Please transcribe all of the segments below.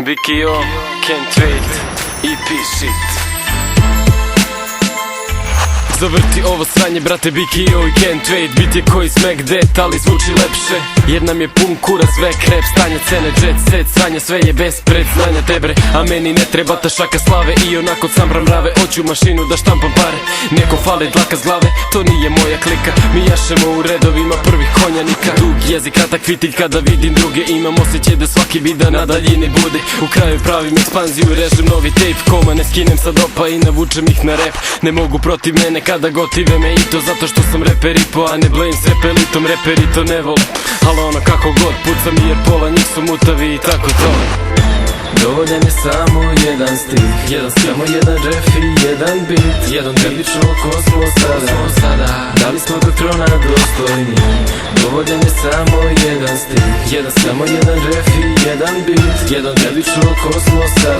BKO, can't wait, EP shit. Zavrti ovo sranje, brate, BKO i can't wait. Bit je koji smek det, ali zvuči lepše. Jer nam je pun kurac, sve krep, stanje cene, jet set, sranje, sve je bez predznanja tebre. A meni ne treba ta šaka slave, i onako sam mrave, hoću mašinu da štampam pare. Neko fali dlaka z glave, to nije moja klika. Mi jašemo u redovima prvih konjanika. Dug jezik, kratak fitilj, kada vidim druge, imam osjećaj da svaki bida na daljini bude. U kraju pravim ekspanziju, režem novi tape, koma ne skinem sa dopa i navučem ih na rap. Ne mogu protiv mene kada gotive me, i to zato što sam reper i po, a ne blame s repelitom, reperi to ne vole. Ali ono kako god, puca mi jer pola njih su mutavi i tako to. Dovoljan je samo jedan stih, samo jedan ref i jedan beat, jedan delično kosmosa. Da li smo do trona dostojni? Dovoljan je samo jedan stih, samo jedan ref i jedan beat, jedan delično kosmosa.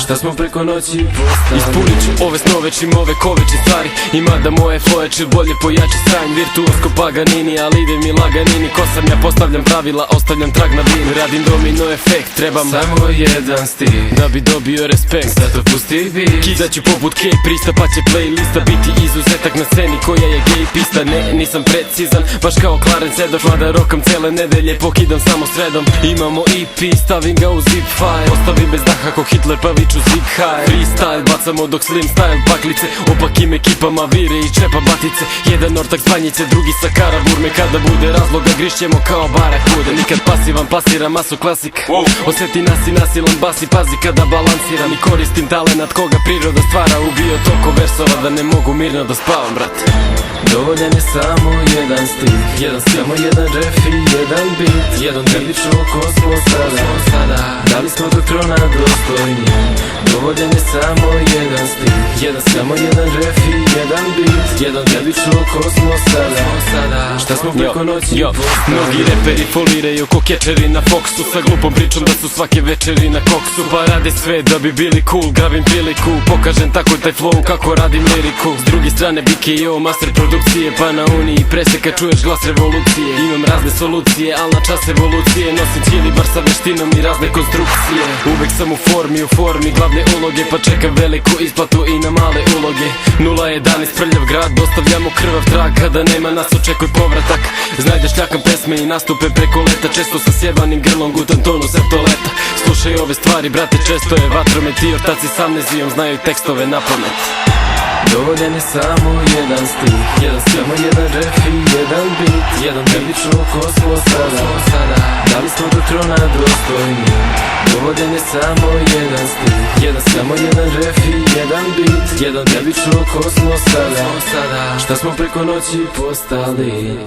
Šta smo preko noći postali? Ispunit ću ove snove čim ove koveće stvari. Ima da moje floje će bolje pojači stranj. Virtuosko Paganini, ali ide mi laganini. Ko sam ja, postavljam pravila, ostavljam trag na vinu. Radim domino efekt, trebam samo jedan stih da bi dobio respekt. Zato pusti beat, kidaću poput K, pristupaće playlista. Biti izuzetak na sceni koja je gay pista. Ne, nisam precizan, baš kao Clarence Sedoff. Mada rokam cele nedelje, pokidam samo sredom. Imamo EP, stavim ga u zip file. Ostavim bez daha ko Hitler, pa viču zig high. Freestyle, bacamo dok slim style paklice. Opakim ekipama vire i čepa batice. Jedan ortak s banjice, drugi sa Karaburme. Kada bude razloga, grišćemo kao barakude. Nikad pasivan, plasiram masu klasika. Osjeti nasilan bas i pazi kada balansiram. I koristim talenat koga priroda stvara. Ubio toko versova da ne mogu mirno da spavam, brate. Dovoljan je samo jedan stih, samo jedan ref i jedan beat, jedan delično kosmosa. Da li smo do trona dostojni? Dovoljan je samo jedan stih, samo jedan ref i jedan beat, jedan delično kosmosa. Šta smo preko noći postali? Mnogi reperi foliraju ko kečeri na Foxu, sa glupom pričom da su svake večeri na koksu. Pa rade sve da bi bili cool, gravim priliku, pokažem tako taj flow kako radim liriku. S druge strane BKO, master produkcije, pa na uniji preseka čuješ glas revolucije. Imam razne solucije, al na čas evolucije, nosim cijeli bar sa veštinom i razne konstrukcije. Uvek sam u formi glavne uloge, pa čekam veliku isplatu i na male uloge. 0-11 prljav grad, dostavljamo krvav trag, kada nema nas očekuj povratak. Znaj da šljakam pesme i nastupe preko leta, često sa sjebanim grlom gutam tonu septoleta. Slušaj ove stvari, brate, često je vatromet i ortaci s amnezijom znaju tekstove na pamet. Dovoljan je samo jedan stih, samo jedan ref i jedan beat, jedan delično kosmosa. Da li smo do trona dostojni? Dovoljan je samo jedan stih, samo jedan ref i jedan beat, jedan delično kosmosa. Šta smo preko noći postali?